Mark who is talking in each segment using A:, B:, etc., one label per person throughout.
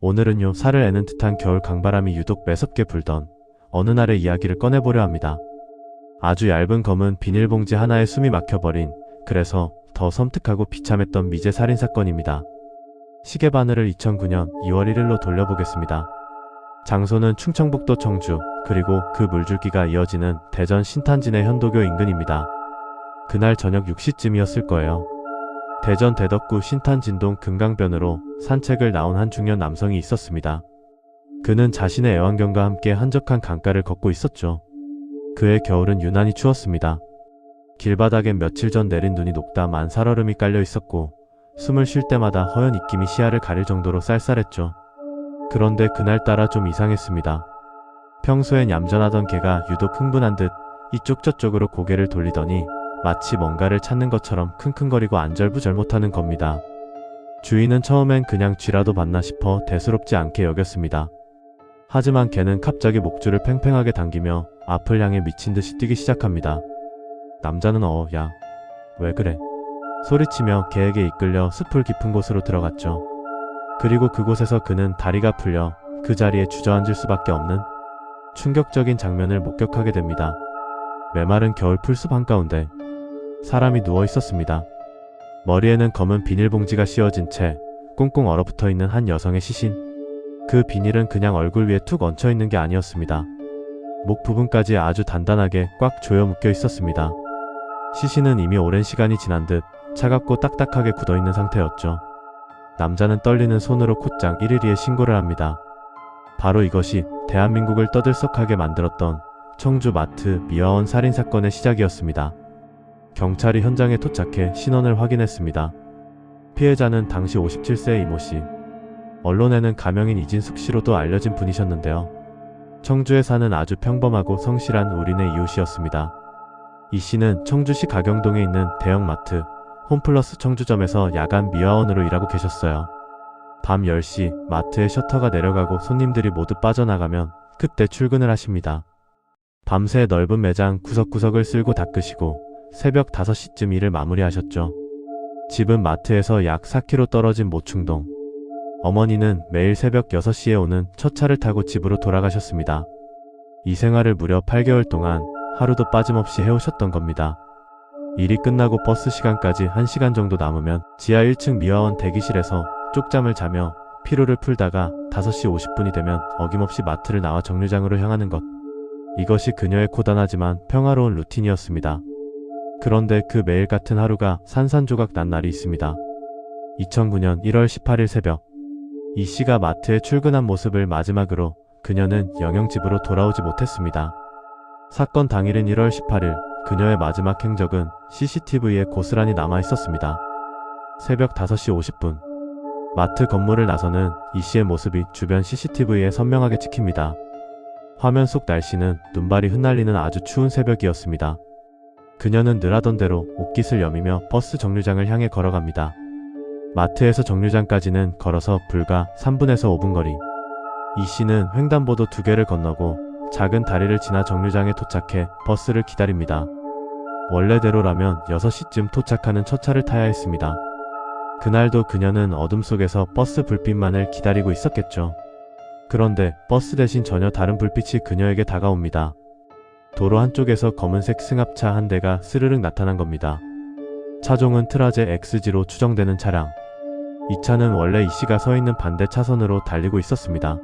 A: 오늘은요, 살을 애는 듯한 겨울 강바람이 유독 매섭게 불던 어느 날의 이야기를 꺼내보려 합니다. 아주 얇은 검은 비닐봉지 하나에 숨이 막혀버린, 그래서 더 섬뜩하고 비참했던 미제 살인사건입니다. 시계 바늘을 2009년 2월 1일로 돌려보겠습니다. 장소는 충청북도 청주, 그리고 그 물줄기가 이어지는 대전 신탄진의 현도교 인근입니다. 그날 저녁 6시쯤이었을 거예요. 대전 대덕구 신탄진동 금강변으로 산책을 나온 한 중년 남성이 있었습니다. 그는 자신의 애완견과 함께 한적한 강가를 걷고 있었죠. 그의 겨울은 유난히 추웠습니다. 길바닥엔 며칠 전 내린 눈이 녹다 만 살얼음이 깔려 있었고, 숨을 쉴 때마다 허연 입김이 시야를 가릴 정도로 쌀쌀했죠. 그런데 그날따라 좀 이상했습니다. 평소엔 얌전하던 개가 유독 흥분한 듯 이쪽 저쪽으로 고개를 돌리더니 마치 뭔가를 찾는 것처럼 킁킁거리고 안절부절 못하는 겁니다. 주인은 처음엔 그냥 쥐라도 봤나 싶어 대수롭지 않게 여겼습니다. 하지만 개는 갑자기 목줄을 팽팽하게 당기며 앞을 향해 미친 듯이 뛰기 시작합니다. 남자는 야, 왜 그래? 소리치며 개에게 이끌려 숲을 깊은 곳으로 들어갔죠. 그리고 그곳에서 그는 다리가 풀려 그 자리에 주저앉을 수밖에 없는 충격적인 장면을 목격하게 됩니다. 메마른 겨울 풀숲 한가운데 사람이 누워 있었습니다. 머리에는 검은 비닐봉지가 씌워진 채 꽁꽁 얼어붙어 있는 한 여성의 시신. 그 비닐은 그냥 얼굴 위에 툭 얹혀 있는 게 아니었습니다. 목 부분까지 아주 단단하게 꽉 조여 묶여 있었습니다. 시신은 이미 오랜 시간이 지난 듯 차갑고 딱딱하게 굳어 있는 상태였죠. 남자는 떨리는 손으로 곧장 112에 신고를 합니다. 바로 이것이 대한민국을 떠들썩하게 만들었던 청주 마트 미화원 살인사건의 시작이었습니다. 경찰이 현장에 도착해 신원을 확인했습니다. 피해자는 당시 57세의 이모씨. 언론에는 가명인 이진숙 씨로도 알려진 분이셨는데요. 청주에 사는 아주 평범하고 성실한 우리네 이웃이었습니다. 이 씨는 청주시 가경동에 있는 대형마트 홈플러스 청주점에서 야간 미화원으로 일하고 계셨어요. 밤 10시 마트의 셔터가 내려가고 손님들이 모두 빠져나가면 그때 출근을 하십니다. 밤새 넓은 매장 구석구석을 쓸고 닦으시고 새벽 5시쯤 일을 마무리하셨죠. 집은 마트에서 약 4km 떨어진 모충동. 어머니는 매일 새벽 6시에 오는 첫 차를 타고 집으로 돌아가셨습니다. 이 생활을 무려 8개월 동안 하루도 빠짐없이 해오셨던 겁니다. 일이 끝나고 버스 시간까지 1시간 정도 남으면 지하 1층 미화원 대기실에서 쪽잠을 자며 피로를 풀다가 5시 50분이 되면 어김없이 마트를 나와 정류장으로 향하는 것. 이것이 그녀의 고단하지만 평화로운 루틴이었습니다. 그런데 그 매일 같은 하루가 산산조각 난 날이 있습니다. 2009년 1월 18일 새벽, 이 씨가 마트에 출근한 모습을 마지막으로 그녀는 영영 집으로 돌아오지 못했습니다. 사건 당일인 1월 18일, 그녀의 마지막 행적은 CCTV에 고스란히 남아 있었습니다. 새벽 5시 50분, 마트 건물을 나서는 이 씨의 모습이 주변 CCTV에 선명하게 찍힙니다. 화면 속 날씨는 눈발이 흩날리는 아주 추운 새벽이었습니다. 그녀는 늘 하던 대로 옷깃을 여미며 버스 정류장을 향해 걸어갑니다. 마트에서 정류장까지는 걸어서 불과 3분에서 5분 거리. 이 씨는 횡단보도 2개를 건너고 작은 다리를 지나 정류장에 도착해 버스를 기다립니다. 원래대로라면 6시쯤 도착하는 첫 차를 타야 했습니다. 그날도 그녀는 어둠 속에서 버스 불빛만을 기다리고 있었겠죠. 그런데 버스 대신 전혀 다른 불빛이 그녀에게 다가옵니다. 도로 한쪽에서 검은색 승합차 한 대가 스르륵 나타난 겁니다. 차종은 트라제 XG로 추정되는 차량. 이 차는 원래 이 씨가 서 있는 반대 차선으로 달리고 있었습니다.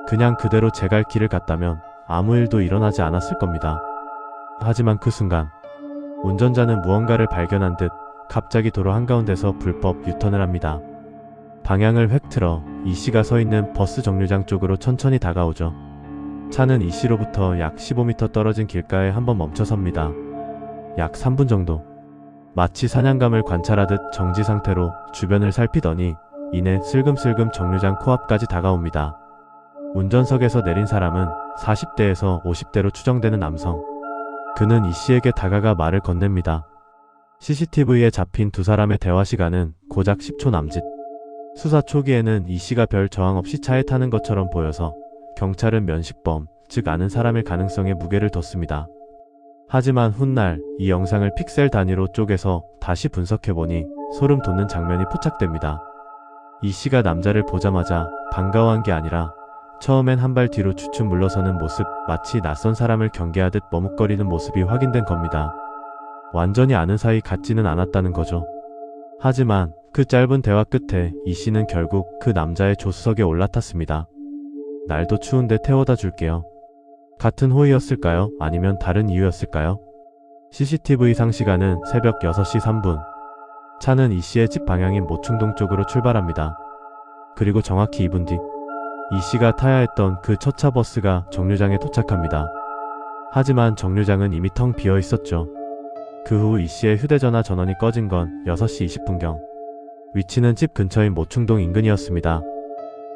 A: 그냥 그대로 제 갈 길을 갔다면 아무 일도 일어나지 않았을 겁니다. 하지만 그 순간 운전자는 무언가를 발견한 듯 갑자기 도로 한가운데서 불법 유턴을 합니다. 방향을 획 틀어 이 씨가 서 있는 버스 정류장 쪽으로 천천히 다가오죠. 차는 이 씨로부터 약 15m 떨어진 길가에 한번 멈춰섭니다. 약 3분 정도. 마치 사냥감을 관찰하듯 정지 상태로 주변을 살피더니 이내 슬금슬금 정류장 코앞까지 다가옵니다. 운전석에서 내린 사람은 40대에서 50대로 추정되는 남성. 그는 이 씨에게 다가가 말을 건넵니다. CCTV에 잡힌 두 사람의 대화 시간은 고작 10초 남짓. 수사 초기에는 이 씨가 별 저항 없이 차에 타는 것처럼 보여서 경찰은 면식범, 즉 아는 사람일 가능성에 무게를 뒀습니다. 하지만 훗날 이 영상을 픽셀 단위로 쪼개서 다시 분석해보니 소름 돋는 장면이 포착됩니다. 이 씨가 남자를 보자마자 반가워한 게 아니라 처음엔 한 발 뒤로 주춤 물러서는 모습, 마치 낯선 사람을 경계하듯 머뭇거리는 모습이 확인된 겁니다. 완전히 아는 사이 같지는 않았다는 거죠. 하지만 그 짧은 대화 끝에 이 씨는 결국 그 남자의 조수석에 올라탔습니다. 날도 추운데 태워다 줄게요. 같은 호의였을까요? 아니면 다른 이유였을까요? CCTV 상시간은 새벽 6시 3분. 차는 이 씨의 집 방향인 모충동 쪽으로 출발합니다. 그리고 정확히 2분 뒤, 이 씨가 타야 했던 그 첫 차 버스가 정류장에 도착합니다. 하지만 정류장은 이미 텅 비어 있었죠. 그 후 이 씨의 휴대전화 전원이 꺼진 건 6시 20분경. 위치는 집 근처인 모충동 인근이었습니다.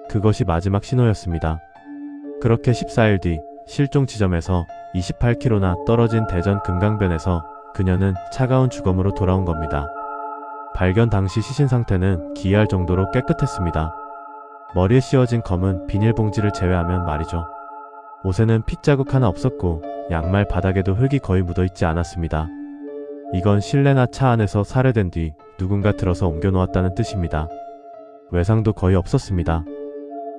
A: 그것이 마지막 신호였습니다. 그렇게 14일 뒤 실종 지점에서 28km나 떨어진 대전 금강변에서 그녀는 차가운 주검으로 돌아온 겁니다. 발견 당시 시신 상태는 기이할 정도로 깨끗했습니다. 머리에 씌워진 검은 비닐봉지를 제외하면 말이죠. 옷에는 핏자국 하나 없었고 양말 바닥에도 흙이 거의 묻어있지 않았습니다. 이건 실내나 차 안에서 살해된 뒤 누군가 들어서 옮겨놓았다는 뜻입니다. 외상도 거의 없었습니다.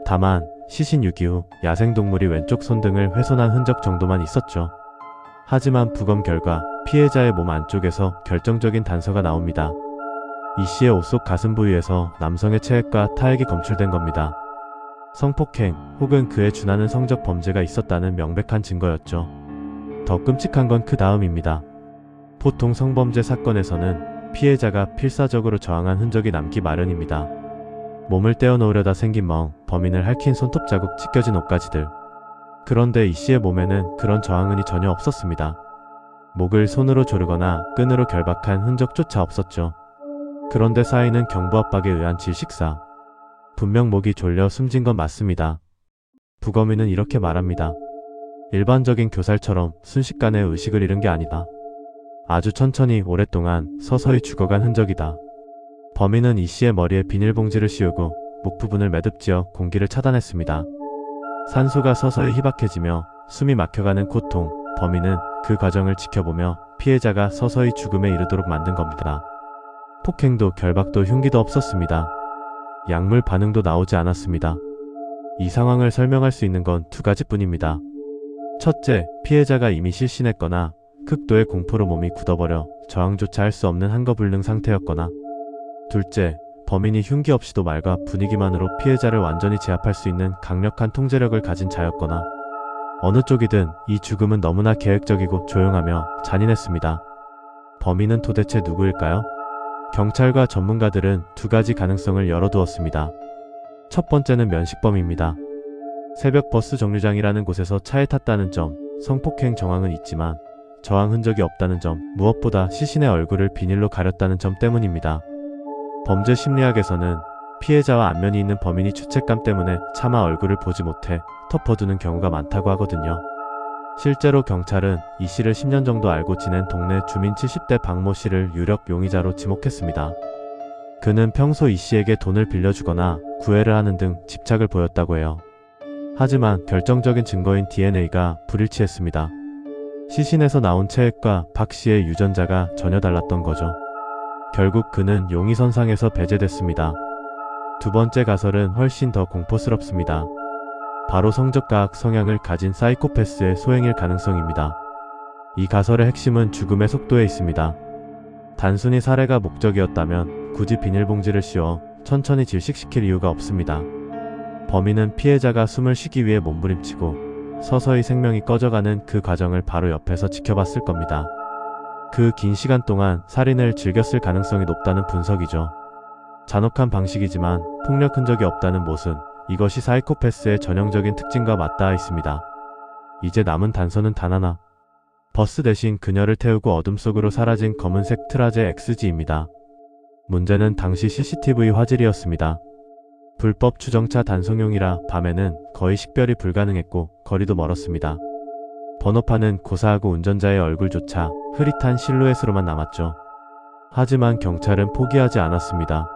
A: 다만 시신 유기 후 야생동물이 왼쪽 손등을 훼손한 흔적 정도만 있었죠. 하지만 부검 결과 피해자의 몸 안쪽에서 결정적인 단서가 나옵니다. 이 씨의 옷 속 가슴 부위에서 남성의 체액과 타액이 검출된 겁니다. 성폭행 혹은 그에 준하는 성적 범죄가 있었다는 명백한 증거였죠. 더 끔찍한 건 그 다음입니다. 보통 성범죄 사건에서는 피해자가 필사적으로 저항한 흔적이 남기 마련입니다. 몸을 떼어놓으려다 생긴 멍, 범인을 핥힌 손톱 자국, 찢겨진 옷가지들. 그런데 이 씨의 몸에는 그런 저항은이 전혀 없었습니다. 목을 손으로 조르거나 끈으로 결박한 흔적조차 없었죠. 그런데 쌓이는 경부 압박에 의한 질식사. 분명 목이 졸려 숨진 건 맞습니다. 부검인은 이렇게 말합니다. 일반적인 교살처럼 순식간에 의식을 잃은 게 아니다. 아주 천천히 오랫동안 서서히 죽어간 흔적이다. 범인은 이 씨의 머리에 비닐봉지를 씌우고 목 부분을 매듭지어 공기를 차단했습니다. 산소가 서서히 희박해지며 숨이 막혀가는 고통, 범인은 그 과정을 지켜보며 피해자가 서서히 죽음에 이르도록 만든 겁니다. 폭행도 결박도 흉기도 없었습니다. 약물 반응도 나오지 않았습니다. 이 상황을 설명할 수 있는 건 두 가지뿐입니다. 첫째, 피해자가 이미 실신했거나 극도의 공포로 몸이 굳어버려 저항조차 할 수 없는 한거불능 상태였거나, 둘째, 범인이 흉기 없이도 말과 분위기만으로 피해자를 완전히 제압할 수 있는 강력한 통제력을 가진 자였거나, 어느 쪽이든 이 죽음은 너무나 계획적이고 조용하며 잔인했습니다. 범인은 도대체 누구일까요? 경찰과 전문가들은 두 가지 가능성을 열어두었습니다. 첫 번째는 면식범입니다. 새벽 버스 정류장이라는 곳에서 차에 탔다는 점, 성폭행 정황은 있지만 저항 흔적이 없다는 점, 무엇보다 시신의 얼굴을 비닐로 가렸다는 점 때문입니다. 범죄 심리학에서는 피해자와 안면이 있는 범인이 죄책감 때문에 차마 얼굴을 보지 못해 덮어두는 경우가 많다고 하거든요. 실제로 경찰은 이 씨를 10년 정도 알고 지낸 동네 주민 70대 박모 씨를 유력 용의자로 지목했습니다. 그는 평소 이 씨에게 돈을 빌려주거나 구애를 하는 등 집착을 보였다고 해요. 하지만 결정적인 증거인 DNA가 불일치했습니다. 시신에서 나온 체액과 박 씨의 유전자가 전혀 달랐던 거죠. 결국 그는 용의선상에서 배제됐습니다. 두 번째 가설은 훨씬 더 공포스럽습니다. 바로 성적과학 성향을 가진 사이코패스의 소행일 가능성입니다. 이 가설의 핵심은 죽음의 속도에 있습니다. 단순히 살해가 목적이었다면 굳이 비닐봉지를 씌워 천천히 질식시킬 이유가 없습니다. 범인은 피해자가 숨을 쉬기 위해 몸부림치고 서서히 생명이 꺼져가는 그 과정을 바로 옆에서 지켜봤을 겁니다. 그 긴 시간 동안 살인을 즐겼을 가능성이 높다는 분석이죠. 잔혹한 방식이지만 폭력 흔적이 없다는 모순, 이것이 사이코패스의 전형적인 특징과 맞닿아 있습니다. 이제 남은 단서는 단 하나. 버스 대신 그녀를 태우고 어둠 속으로 사라진 검은색 트라제 XG입니다. 문제는 당시 CCTV 화질이었습니다. 불법 추정차 단속용이라 밤에는 거의 식별이 불가능했고 거리도 멀었습니다. 번호판은 고사하고 운전자의 얼굴조차 흐릿한 실루엣으로만 남았죠. 하지만 경찰은 포기하지 않았습니다.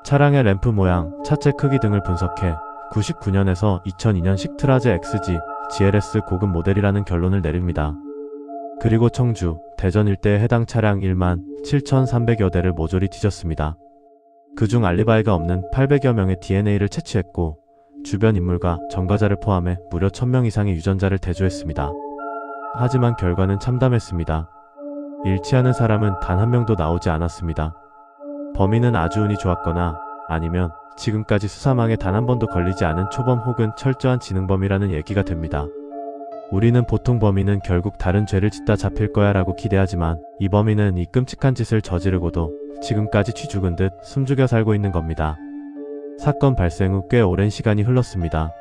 A: 차량의 램프 모양, 차체 크기 등을 분석해 99년에서 2002년식 트라제 XG GLS 고급 모델이라는 결론을 내립니다. 그리고 청주, 대전 일대의 해당 차량 1만 7,300여 대를 모조리 뒤졌습니다. 그중 알리바이가 없는 800여 명의 DNA를 채취했고 주변 인물과 전과자를 포함해 무려 1000명 이상의 유전자를 대조했습니다. 하지만 결과는 참담했습니다. 일치하는 사람은 단 한 명도 나오지 않았습니다. 범인은 아주 운이 좋았거나 아니면 지금까지 수사망에 단 한 번도 걸리지 않은 초범 혹은 철저한 지능범이라는 얘기가 됩니다. 우리는 보통 범인은 결국 다른 죄를 짓다 잡힐 거야 라고 기대하지만 이 범인은 이 끔찍한 짓을 저지르고도 지금까지 쥐 죽은 듯 숨죽여 살고 있는 겁니다. 사건 발생 후 꽤 오랜 시간이 흘렀습니다.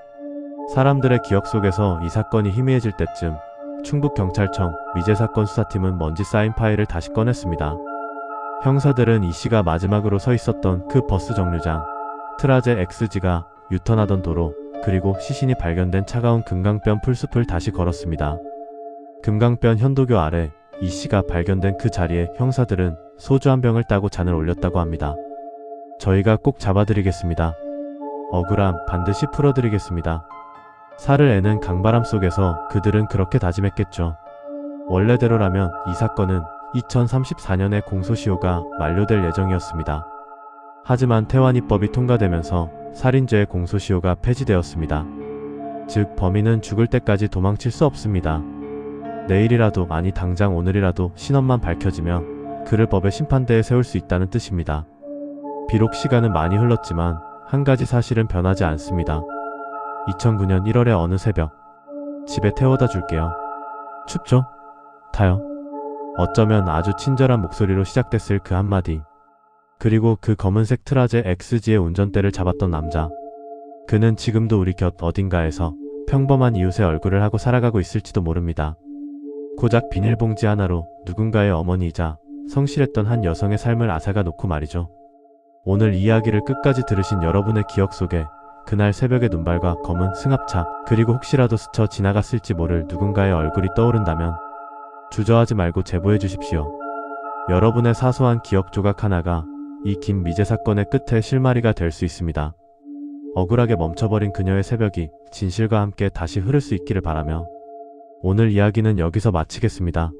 A: 사람들의 기억 속에서 이 사건이 희미해질 때쯤 충북경찰청 미제사건 수사팀은 먼지 쌓인 파일을 다시 꺼냈습니다. 형사들은 이 씨가 마지막으로 서 있었던 그 버스 정류장, 트라제 XG가 유턴하던 도로, 그리고 시신이 발견된 차가운 금강변 풀숲을 다시 걸었습니다. 금강변 현도교 아래 이 씨가 발견된 그 자리에 형사들은 소주 한 병을 따고 잔을 올렸다고 합니다. 저희가 꼭 잡아드리겠습니다. 억울함 반드시 풀어드리겠습니다. 살을 애는 강바람 속에서 그들은 그렇게 다짐했겠죠. 원래대로라면 이 사건은 2034년에 공소시효가 만료될 예정이었습니다. 하지만 태완이법이 통과되면서 살인죄의 공소시효가 폐지되었습니다. 즉 범인은 죽을 때까지 도망칠 수 없습니다. 내일이라도 아니 당장 오늘이라도 신원만 밝혀지면 그를 법의 심판대에 세울 수 있다는 뜻입니다. 비록 시간은 많이 흘렀지만 한 가지 사실은 변하지 않습니다. 2009년 1월의 어느 새벽, 집에 태워다 줄게요. 춥죠? 타요. 어쩌면 아주 친절한 목소리로 시작됐을 그 한마디. 그리고 그 검은색 트라제 XG의 운전대를 잡았던 남자. 그는 지금도 우리 곁 어딘가에서 평범한 이웃의 얼굴을 하고 살아가고 있을지도 모릅니다. 고작 비닐봉지 하나로 누군가의 어머니이자 성실했던 한 여성의 삶을 앗아가 놓고 말이죠. 오늘 이야기를 끝까지 들으신 여러분의 기억 속에 그날 새벽의 눈발과 검은 승합차, 그리고 혹시라도 스쳐 지나갔을지 모를 누군가의 얼굴이 떠오른다면 주저하지 말고 제보해 주십시오. 여러분의 사소한 기억 조각 하나가 이 긴 미제 사건의 끝에 실마리가 될 수 있습니다. 억울하게 멈춰버린 그녀의 새벽이 진실과 함께 다시 흐를 수 있기를 바라며 오늘 이야기는 여기서 마치겠습니다.